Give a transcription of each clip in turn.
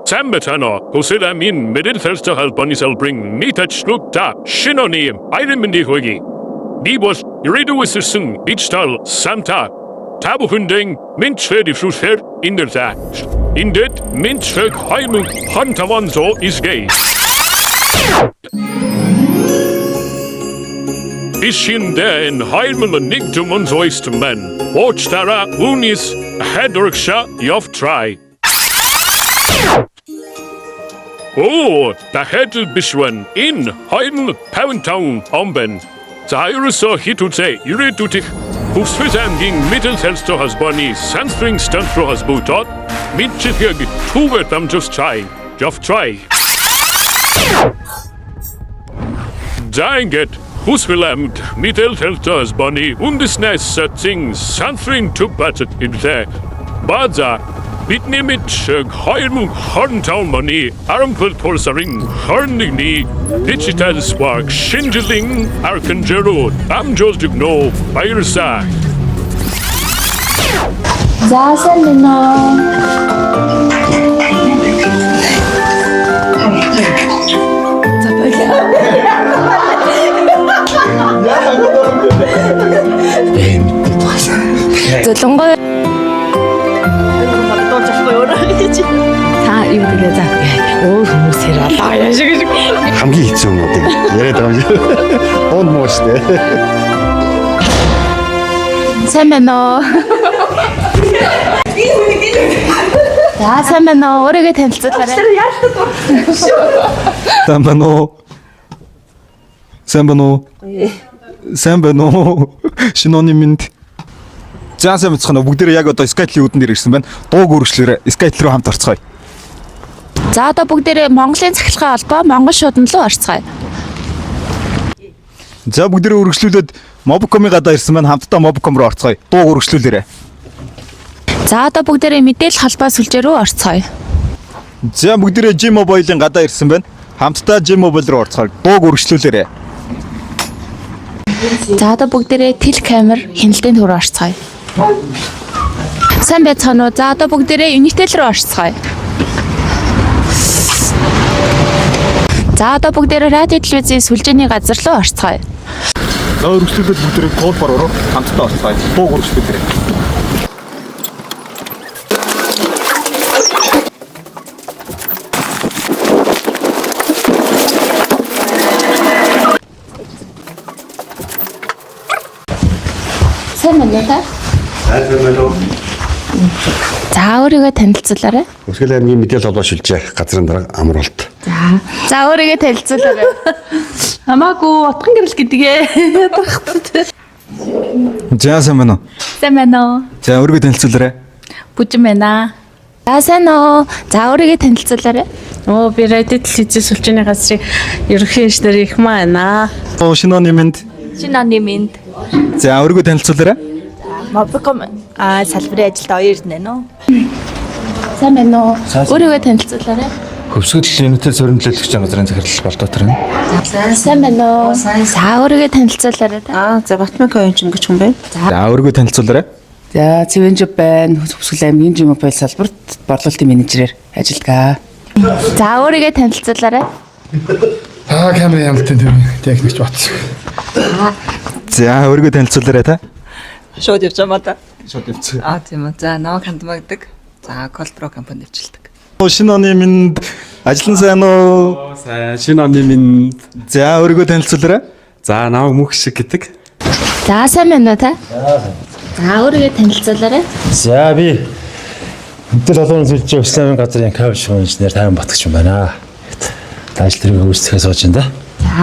Sambatano, Hosila min middle thirster halbonisel bring nitach lukta, shinonim, irimindi hogi. Nibos, iriduissun, digital, samta, tabuhunding, minchfed if shusher, in der that. In det, minchfed heimu, hantawanzo is gay. Ishin den heimu nigtum unzoist men. Watch tara unis, hedorksha, yof try. Oh, the headel bishwan in Heidel Poundtown omben. Zaire so hitute iridutik. Husfisam ging mittelhelsto has bunny, Sandspring stuntro has bootot. Mitchithig, two them just try. Just try. Dang it. Husfilamt, mittelhelsto has bunny, undisnes setting, Sandspring to batted in there. Baza. Bitnimich, Heilmung, Horntown money, Armpel Torsaring, Hornigni, Digital Spark, Shingeling, Arkanjero, Amjos Dugno, Irsa. Zasalino. Zulungo. Та юу гэдэг за. Өө хүмүүс ирээ. Яашиг шиг. хамгийн хэцүү юмнуудыг яриад байгаа юм шиг. Хонд муу штэ. Сайн байна уу? За сайн байна уу? Өөрийгөө танилцуулаарай. Сайн байна уу? Сайн байна уу? Сайн байна уу? Шинонимэнд Заасан мэдсэн бүгдээ яг одоо Skytel-ийн үдэн дээр ирсэн байна. Дууг үргэлжлүүлээ. Skytel руу хамт орцгоё. За одоо бүгдээ Монголын цахилгаан холбоо Монгол шуудан руу орцгоё. За бүгдээ үргэлжлүүлээд Mobcom-ийн гадаа ирсэн байна. Хамтдаа Mobcom руу орцгоё. Дууг үргэлжлүүлээрэй. За одоо бүгдээ мэдээлэл холбоо сүлжээ рүү орцгоё. За бүгдээ G-Mobile-ийн гадаа ирсэн байна. Хамтдаа G-Mobile руу орцгоё. Дууг үргэлжлүүлээрэй. За одоо бүгдээ тэл камер хяналтын түр орцгоё. Сайн байцгаана уу? За одоо бүгдээ Unitel руу орцгоё. За одоо бүгдээ радио телевизийн сүлжээний газар руу орцгоё. За үргэлжлүүлээд бүгдээ код баруураа хамтдаа орцгоё. Дууг үргэлжлүүлээрэй. Сайн байна уу? За өөрийгөө танилцуулаарай. Өсгөл аймгийн мэдээлэл холбоо шилжээ газрын дарга Амралт. За өөрийгөө танилцуулаарай. Хамаагүй утган гэрэл гэдгээ. За сайн байна уу? Сайн байна уу? За өөрийгөө танилцуулаарай. Бүжин байна. За сайн уу? За өөрийгөө танилцуулаарай. Оо би радио телевизийн сүлжээний газрын ерөнхий инженер их байна. Шинонимэнд. Шинонимэнд. За өөрийгөө танилцуулаарай. Mobcom салбарын ажилд оёрд байна уу? сайн байна уу? Өөрийгөө танилцуулаарай. Хөвсгөл Unitel суурин төлөөлөгч газрын захирал болдотор байна. За сайн байна уу? За өөрийгөө танилцуулаарай. За Батмик оюун гэж хүн байна. За өөрийгөө танилцуулаарай. За Цэвэнжив байна. Хөвсгөл аймгийн G-Mobile салбарт борлуулалтын менежерээр ажилладаг. За өөрийгөө танилцуулаарай. Камерын хяналтын төвийн техникч батс. За өөрийгөө танилцуулаарай та. Шууд явж байгаа маа. Шууд явц. Тийм үү. За намайг хандмагдаг. За Colpro компани дэвчилдэг. Шинонимэнд ажиллан сайн уу? Сайн шинэ оны минь. За өөрийгөө танилцуулаарай. За намайг мөх шиг гэдэг. За сайн байна уу та? За өөрийгөө танилцуулаарай. За би мэдээлэл холбооны зөвлөж Исламын газрын кабель шугам инженер Тайван Батгч юм байна. Ажил төрөйг үүсгэхээ сууж байна да.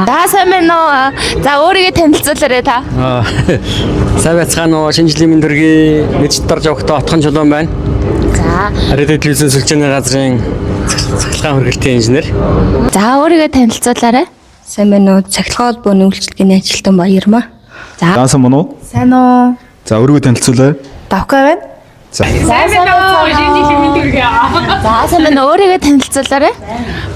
За сайн байна уу? За өөрийгөө танилцуулаарай та. Сайн байцгаана уу? Шинэ жилийн мэнд төргий мэдж дарж явахдаа отхон чулуун байна. За радио телевизийн сүлжээний газрын цахилгаан хөргөлтийн инженер. За өөрийгөө танилцуулаарай. Сайн байна уу? Цахилгаан холбооны үйлчлэгээний ажилтан Баярмаа. За сайн байна уу? сайн уу? За өөрийгөө танилцуулаарай. Давхай байна. За сайн байна уу? Шинэ жилийн мэнд төргий. За сайн байна уу? Өөрийгөө танилцуулаарай.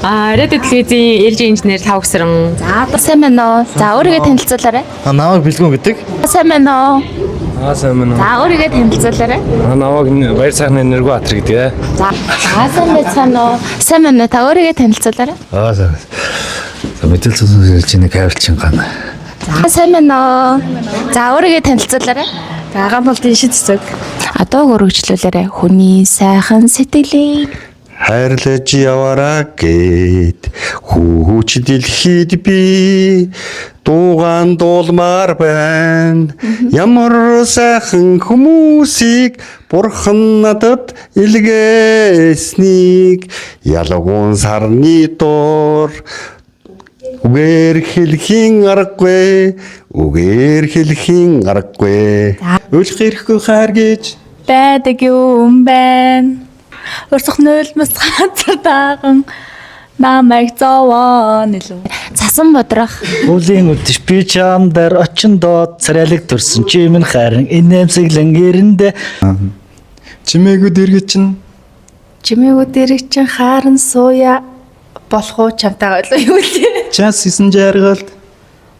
Радио телевизийн ээлжийн инженер Тавгсран. За сайн байна уу? За өөрийгөө танилцуулаарай. Намайг Бэлгүн гэдэг. Сайн байна уу? Сайн байна уу? За өөрийгөө танилцуулаарай. Намайг Баяр сайхны Энергобаатар гэдэг. За сайн байцгаана уу? Сайн байна уу? Та өөрийгөө танилцуулаарай. Сайн. Мэдээлэл зөвлөж нэг хайрлчин гана. За сайн байна уу? За өөрийгөө танилцуулаарай. Гаган болтын шид цэцэг. Одоо өргөжлүүлээрэй. Хүний сайхан сэтгэлийг хайрлаж яваараа гэд хүүч дэлхийд би дуугаан дуулмаар байна. Ямар сайхан хүмүүсийг бурхан надад илгээснийг ялгуун сарны доор үгээр хэлхийн аргагүй. Өөлөх ирэхгүй хайр гэж Байдаг юм байна. Өрсөх нулимс газар дааган намайг зовоон илүү. цасан бодрох. Үлийн үдш би чам дээр очин доод царайлаг төрсөн чимэн харин инээмсэглэн ирэндэ. Чимээгүүд иргэ чинь Чимээгүүд ирэх чинь харан сууя болох уу чамтайгаа илүү юу лээ. час 9 жаргалд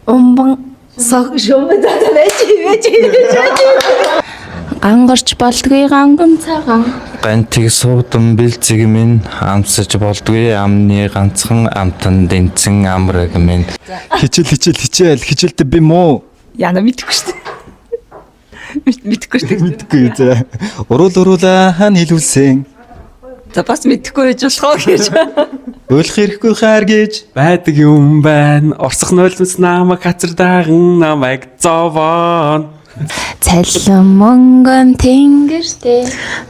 Умбан сог шумбад байж. Гангарч болдгүй гангам цагаан. гантиг суудан бэлцэг минь амсаж болдгүй амны ганцхан амтан дэнцэн амраг минь хичээлтэй би муу Яна мэдхгүй шүү дээ. Мэдхгүй шүү дээ. мэдгүй за уруулаа хан хэлүүлсэн За бас мэдэхгүй байж болохоо гэж. өөлөх ирэхгүй хайр гэж Байдаг юм байна. Орсох нулимс намайг газар дааган намайг зовоон. Цалин мөнгөн тэнгэртэй.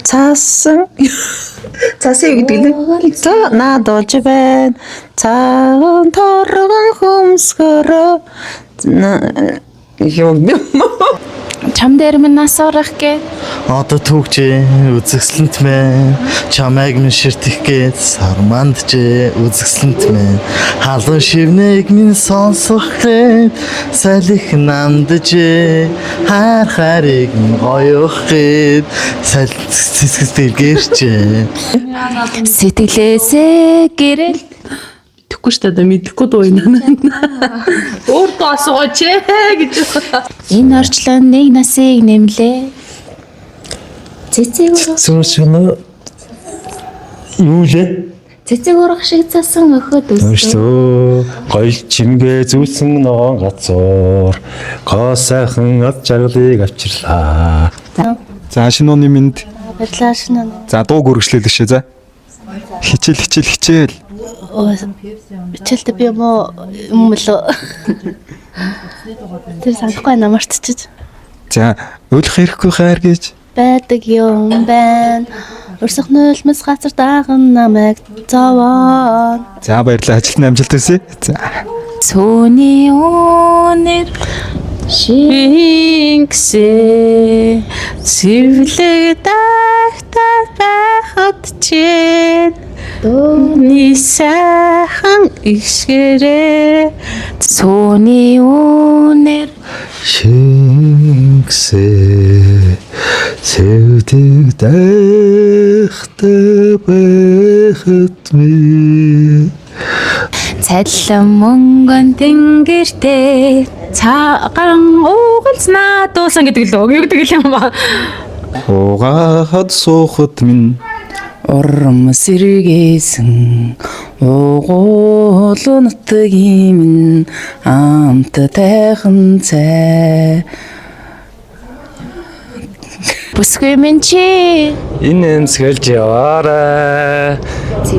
Цаасан юу гэдэг нь? За надолж байна. Цагаан торгон хөмсгөрөө. Юу Чам дээр минь нас орох гэ. одоо түүгчээ үзэсгэлэнт мэн чамайг минь ширтэх гээд сармандчээ үзэсгэлэнт мэн халуун шивнэг минь сонсох гээд салих намдчээ харыг гоёх гээд цэцгэс дэлгэрчээ Сэтгэлээсээ гэрэл Тэгэхгүй шүү дээ мэдэхгүй дуу энэ. Өөр дуу асууж гэж. энэ орчлон нэг насыг нэмлээ. Цэцэг Сүншгэн юу лээ? цэцэг урах шиг цасан өхөд үсэ. Өстөө гоё чимгээ зүүсэн ногоон газар госайхан ад жаргалыг авчирлаа. за шинэ оны минь Баярлалаа шинэ. за дууг өргөжлүүлээ шээ за хичээл Хичээлтэй би юм уу лөө. Тэр санахгүй намартчих. за өөлөх ирэхгүй хайр гэж Байдаг юм байна. Өрсөх нулимс газар дааган намайг зовоон. за баярлалаа ажилтны амжилт хүсье за Цөөний өнөр Шингсэ сэвлэг дагтар байхад чинь дууны сайхан ишгэрээ цөөний өнөр шингсээ сэвдэг дахта байхад минь цалин мөнгөн тэнгэртэй цагаан уугалзнаа дуусан гэдэг л юу гэдэг юм ба. уугаад суухад минь Урам сэргээсэн уугуул нутгийн амт тайхан цай Бүсгүй минь чи Инээмсгэлж яваарай.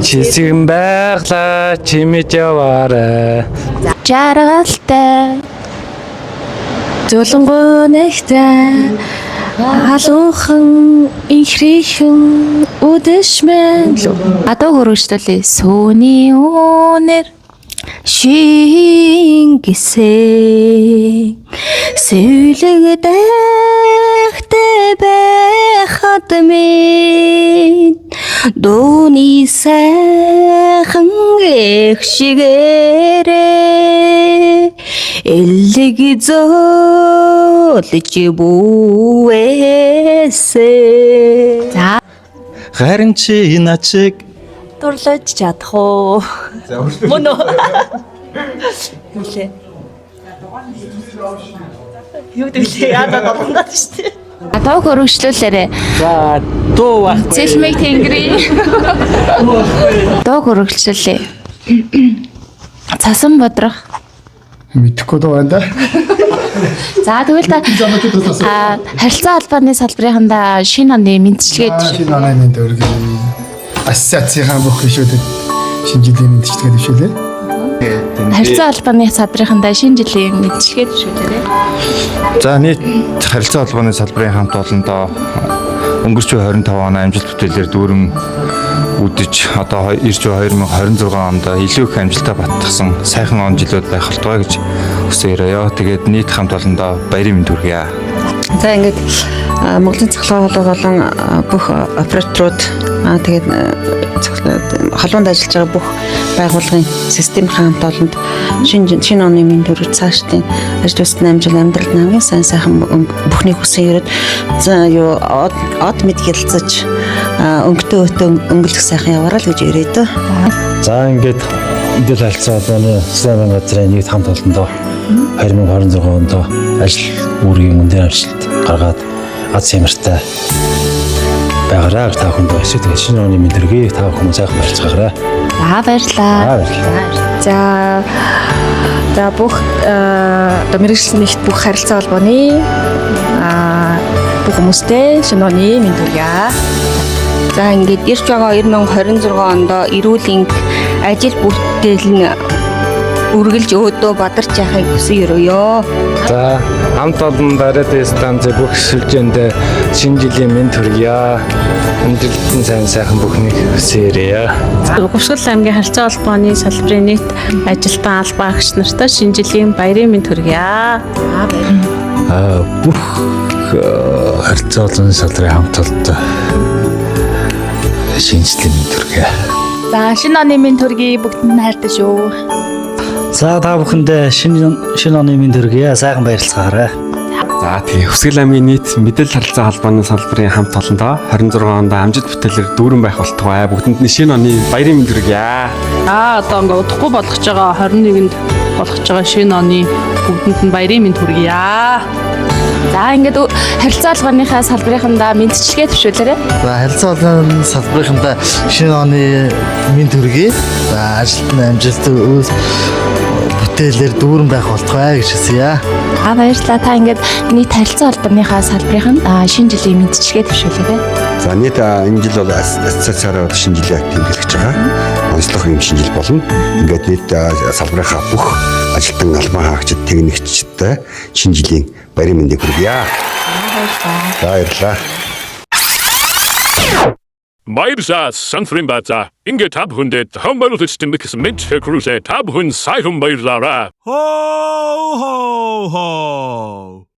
Чисгэн байглаа чимэж яваарай. жаргалтай Зулангой нэгтэй халуухан ихрийхэн үдэшмэн одоо хөрөжтөлээ сөөний өнөр Шингисээ сэвлэг дахтай байхад минь дууны сайхан их шигээрээ элэг зөөлж бүвээсээ за харин чи начиг дурлаж чадах уу? Мөн үү? Юу лээ? Юу дэглээ яадаа болгоно шүү дээ. Тоог өргөжлүүлээрэ. За дуу баг. Цэлмэг тэнгэрийн. Тоог өргөжлүүлээ. Цасан бодрох. Мэдхгүй доо байна да. За тэгвэл та харилцаа албаны салбарынханда шинэ оны мэдчилгээд Шинэ оны мэд өргөе. Ассоциацийн бүх гишүүдэд шинэ жилийн мэдчилгээ дэвшүүлээ. харилцаа албаны салбарынханда шинэ жилийн мэдчилгээд төшөөлөөрэй. За нийт харилцаа холбооны салбарын хамт олондоо өнгөрч буй 25 оны амжилт бүтээлээр дүүрэн үдэж одоо ирж буй 2026 онд илүү их амжилтаа баттгсан сайхан он жилүүд байх болтугай гэж хүсээрээ. Тэгээд нийт хамт олондоо баярын мэнд хүргье. За ингээд Монголын цахилгаан холбоо болон бүх операторууд тэгээд холбоонд ажиллаж байгаа бүх байгууллагын системийн хамт олонд шинэ оны мэнд хүргэж цаашдын ажил үйлсний амжилт амьдралд хамгийн сайхан бүхний хүсэн ерөөд од мэд хэлцэж өнгөтэй өтөө өнгөлөх сайхан яваарай л гэж ирээдөө. За ингээд мэдээлэл харилцаа холбооны засгийн газрын нийт хамт олондоо 2026 онд ажил үүргийн үндэс амжилт гаргаад аз ямартай байгаарай та бүхэнд баярлалаа. Тэгээд шинэ оны мэдрэг та бүхэн сайхан барьцгаарай. За баярлалаа. За бүх мэргэжлийн нэгт бүх харилцаа холбооны бүх хүмүүстээ шинэ оны мэнд хүргье. За ингээд ирж байгаа 2026 онд эрүүлийн ажил бүтээл нь үргэлж өөдөө бадарч яхахыг хүсье. За хамт олон дараагийн станцын бүх сүлжээнд шинэ жилийн мэнд хүргье. Амжилтын сайхан бүхнийг хүсээрээ. Говьсгал аймгийн харилцаа холбооны салбарын нийт ажилтан албан агч нартай шинэ жилийн баярын мэнд хүргье. Бүх харилцаа холбооны салбарын хамт олонтой шинэ жилийн мэнд хүргье. За шинэ оны мэнд хүргэе бүгдэнд нь хайртай шүү. За та бүхэндээ шинэ оны мэнд хүргэе. Сайхан баярлцгаарай. За тэгээ Хүсгэл аймгийн нийт мэдээлэл харилцаа холбооны салбарын хамт олондоо 26 онд амжилт бүтээлээр дүүрэн байх болтугай. Бүгдэнд нь шинэ оны баярын мэнд хүргье. Одоо ингээд удахгүй болгож байгаа 21-нд болгож байгаа шинэ оны бүгдэнд нь баярын мэнд хүргье. За ингээд харилцаа албаныхаа салбарынханда мэдчилгээ төшөөлөөрэй. За харилцаа холбооны салбарынханда шинэ оны мэнд хүргэе. За ажилтны амжилт бүтээлээр дүүрэн байх болтугай гэж хэлье. Баярлалаа. Та ингээд нийт харилцаа албаныхаа салбарын шинэ жилийн мэдчилгээ төшөөлөөрэй. За нийт энэ жил бол ассоциацаараа шинэ жилийн тэмдэглэж байгаа. Онцлог юм шинэ жил болно. Ингээд нийт салбарынхаа бүх ажилтан албан хаагчид техникчдтэй шинэ жилийн баярын мэндийг хүргье. Баярлалаа. Баярсаа санфримбата ингээд та бүхэнд хамбалт стимбикс мэд крузе та бүхэн сайхан баярлаарай. Ho ho ho.